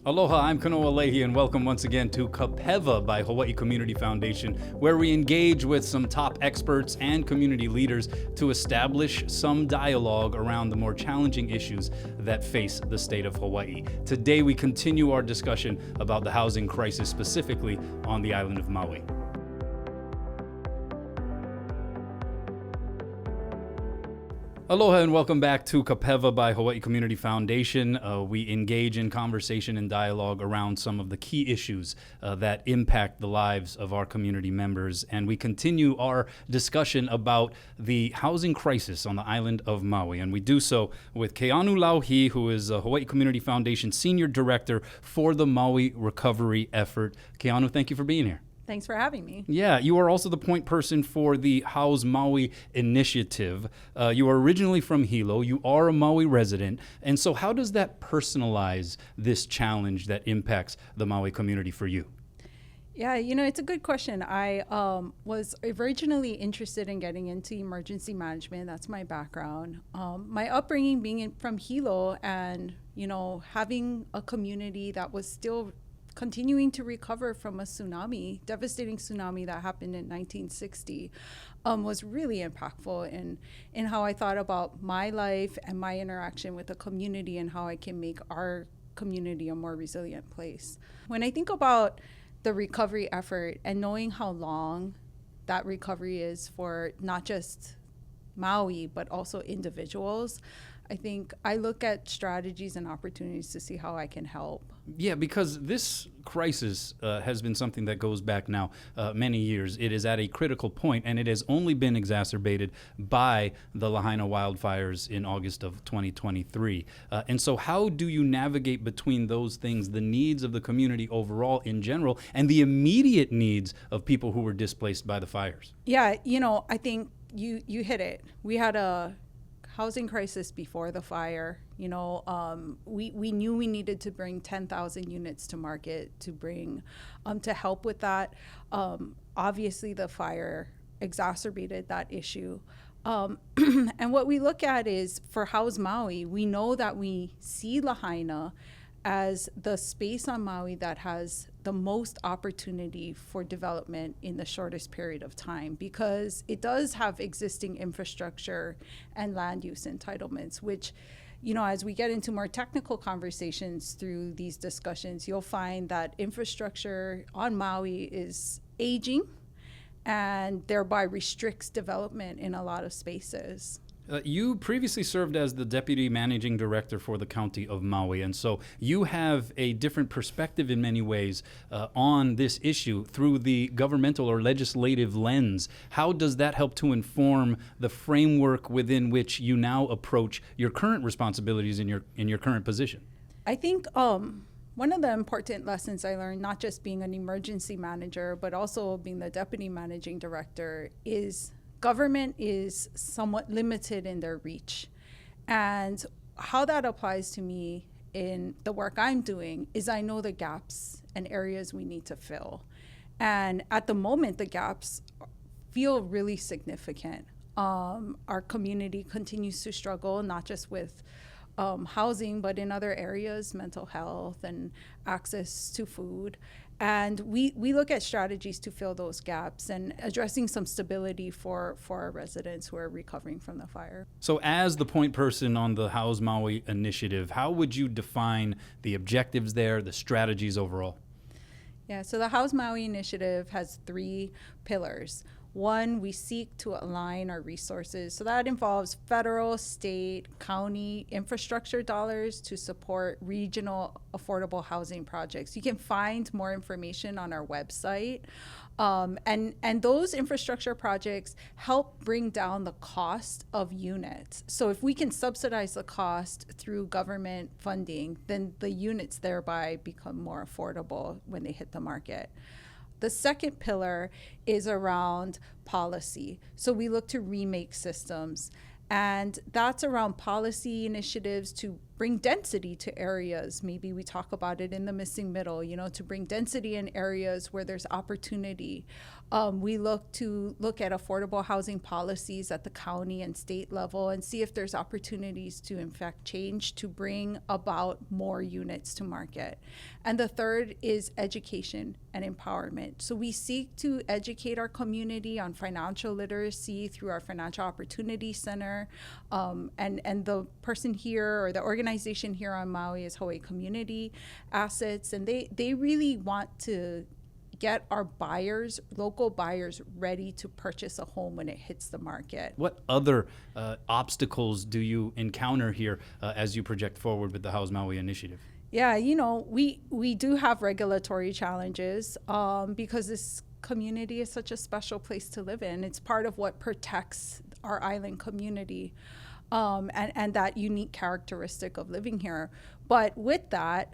Aloha, I'm Kanoa Leahey, and welcome once again to Ka Pewa by Hawaii Community Foundation, where we engage with some top experts and community leaders to establish some dialogue around the more challenging issues that face the state of Hawaii. Today, we continue our discussion about the housing crisis, specifically on the island of Maui. Aloha and welcome back to Ka Pewa by Hawaii Community Foundation. We engage in conversation and dialogue around some of the key issues that impact the lives of our community members. And we continue our discussion about the housing crisis on the island of Maui. And we do so with Keanu Lau Hee, who is a Hawaii Community Foundation Senior Director for the Maui Recovery Effort. Keanu, thank you for being here. Thanks for having me. Yeah, you are also the point person for the House Maui Initiative. You are originally from Hilo. You are a Maui resident. And so how does that personalize this challenge that impacts the Maui community for you? Yeah, it's a good question. I was originally interested in getting into emergency management. That's my background. My upbringing being from Hilo and, having a community that was still continuing to recover from a devastating tsunami that happened in 1960, was really impactful in how I thought about my life and my interaction with the community and how I can make our community a more resilient place. When I think about the recovery effort and knowing how long that recovery is for not just Maui, but also individuals, I think I look at strategies and opportunities to see how I can help. Yeah, because this crisis has been something that goes back now many years. It is at a critical point, and it has only been exacerbated by the Lahaina wildfires in August of 2023. And so how do you navigate between those things, the needs of the community overall in general, and the immediate needs of people who were displaced by the fires? Yeah, I think you hit it. We had a housing crisis before the fire. We knew we needed to bring 10,000 units to market to bring to help with that. Obviously, the fire exacerbated that issue. And what we look at is for House Maui, we know that we see Lahaina as the space on Maui that has the most opportunity for development in the shortest period of time, because it does have existing infrastructure and land use entitlements, which, as we get into more technical conversations through these discussions, you'll find that infrastructure on Maui is aging and thereby restricts development in a lot of spaces. You previously served as the Deputy Managing Director for the County of Maui, and so you have a different perspective in many ways on this issue through the governmental or legislative lens. How does that help to inform the framework within which you now approach your current responsibilities in your current position? I think one of the important lessons I learned, not just being an emergency manager, but also being the Deputy Managing Director, is government is somewhat limited in their reach. And how that applies to me in the work I'm doing is I know the gaps and areas we need to fill. And at the moment, the gaps feel really significant. Our community continues to struggle, not just with housing, but in other areas, mental health and access to food. And we look at strategies to fill those gaps and addressing some stability for our residents who are recovering from the fire. So as the point person on the House Maui Initiative, how would you define the objectives there, the strategies overall? Yeah, so the House Maui Initiative has 3 pillars. One, we seek to align our resources. So that involves federal, state, county infrastructure dollars to support regional affordable housing projects. You can find more information on our website. And those infrastructure projects help bring down the cost of units. So if we can subsidize the cost through government funding, then the units thereby become more affordable when they hit the market. The second pillar is around policy. So we look to remake systems, and that's around policy initiatives to bring density to areas. Maybe we talk about it in the missing middle, to bring density in areas where there's opportunity. We look at affordable housing policies at the county and state level and see if there's opportunities to, in fact, change to bring about more units to market. And the third is education and empowerment. So we seek to educate our community on financial literacy through our Financial Opportunity Center. And the person here, or the organization here on Maui, is Hawaii Community Assets. And they really want to get our buyers, local buyers, ready to purchase a home when it hits the market. What other obstacles do you encounter here as you project forward with the House Maui Initiative? Yeah, we do have regulatory challenges because this community is such a special place to live in. It's part of what protects our island community and that unique characteristic of living here. But with that,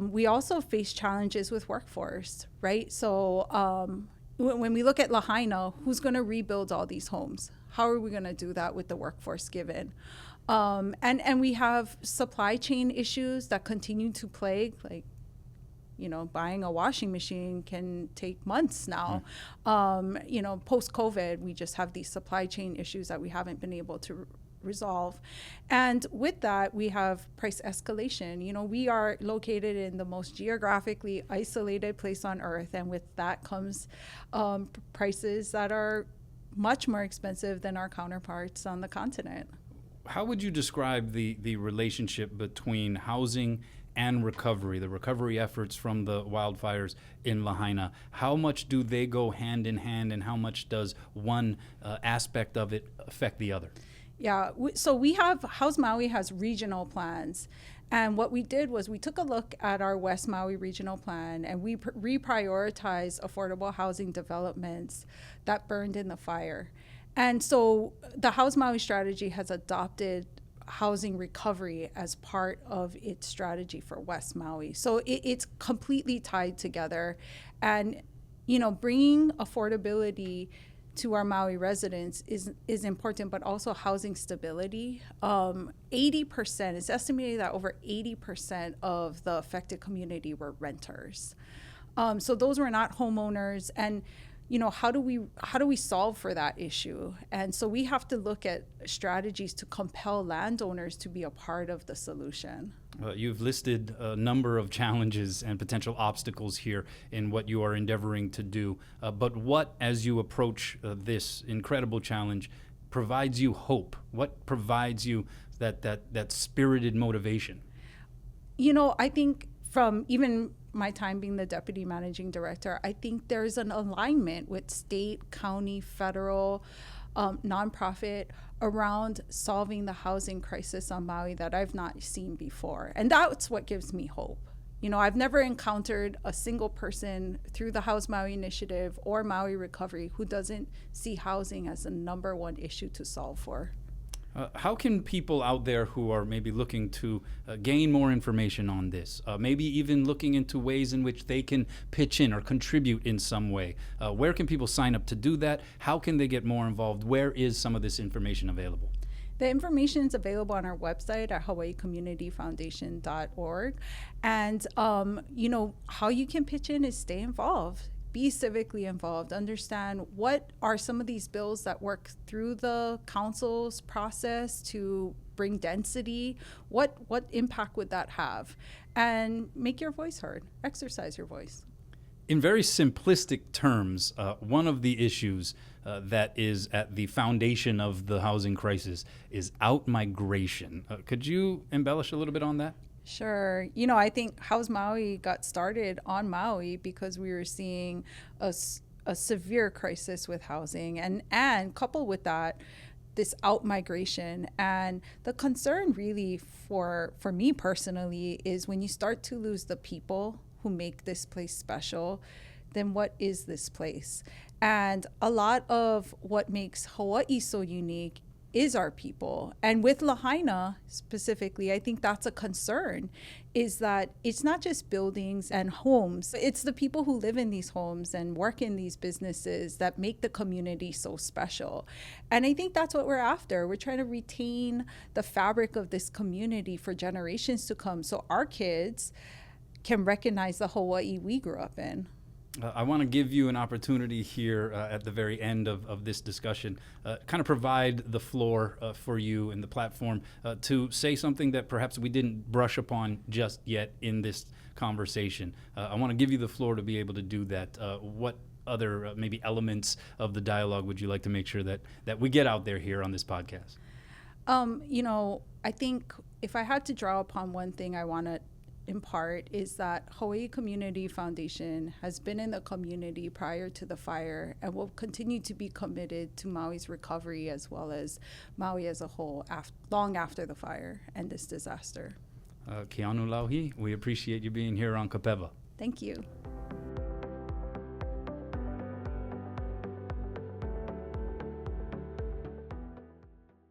we also face challenges with workforce, right? So when we look at Lahaina, who's going to rebuild all these homes? How are we going to do that with the workforce given? And we have supply chain issues that continue to plague, like, buying a washing machine can take months now. Post-COVID, we just have these supply chain issues that we haven't been able to resolve. And with that, we have price escalation. We are located in the most geographically isolated place on earth, and with that comes prices that are much more expensive than our counterparts on the continent. How would you describe the relationship between housing and recovery, the recovery efforts from the wildfires in Lahaina? How much do they go hand in hand, and how much does one aspect of it affect the other? Yeah, so we have, House Maui has regional plans. And what we did was we took a look at our West Maui regional plan, and we reprioritized affordable housing developments that burned in the fire. And so the House Maui strategy has adopted housing recovery as part of its strategy for West Maui. So it's completely tied together. And, bringing affordability to our Maui residents is important, but also housing stability. 80%, it's estimated that over 80% of the affected community were renters. So those were not homeowners. And how do we solve for that issue? And so we have to look at strategies to compel landowners to be a part of the solution. You've listed a number of challenges and potential obstacles here in what you are endeavoring to do. But what, as you approach this incredible challenge, provides you hope? What provides you that spirited motivation? I think from even my time being the deputy managing director, I think there's an alignment with state, county, federal, nonprofit around solving the housing crisis on Maui that I've not seen before. And that's what gives me hope. I've never encountered a single person through the House Maui Initiative or Maui Recovery who doesn't see housing as the number one issue to solve for. How can people out there who are maybe looking to gain more information on this, maybe even looking into ways in which they can pitch in or contribute in some way, where can people sign up to do that? How can they get more involved? Where is some of this information available? The information is available on our website at hawaiicommunityfoundation.org. And, how you can pitch in is stay involved. Be civically involved, understand what are some of these bills that work through the council's process to bring density, what impact would that have? And make your voice heard, exercise your voice. In very simplistic terms, one of the issues that is at the foundation of the housing crisis is out-migration. Could you embellish a little bit on that? Sure. I think House Maui got started on Maui because we were seeing a severe crisis with housing, and coupled with that, this out-migration. And the concern really for me personally is when you start to lose the people who make this place special, then what is this place? And a lot of what makes Hawaii so unique is our people. And with Lahaina specifically, I think that's a concern, is that it's not just buildings and homes, it's the people who live in these homes and work in these businesses that make the community so special. And I think that's what we're after. We're trying to retain the fabric of this community for generations to come, so our kids can recognize the Hawaii we grew up in. I want to give you an opportunity here at the very end of this discussion, kind of provide the floor for you and the platform to say something that perhaps we didn't brush upon just yet in this conversation. I want to give you the floor to be able to do that. What other maybe elements of the dialogue would you like to make sure that we get out there here on this podcast? I think if I had to draw upon one thing I want to in part is that Hawaii Community Foundation has been in the community prior to the fire and will continue to be committed to Maui's recovery as well as Maui as a whole long after the fire and this disaster. Keanu Lau Hee, we appreciate you being here on Ka Pewa. Thank you.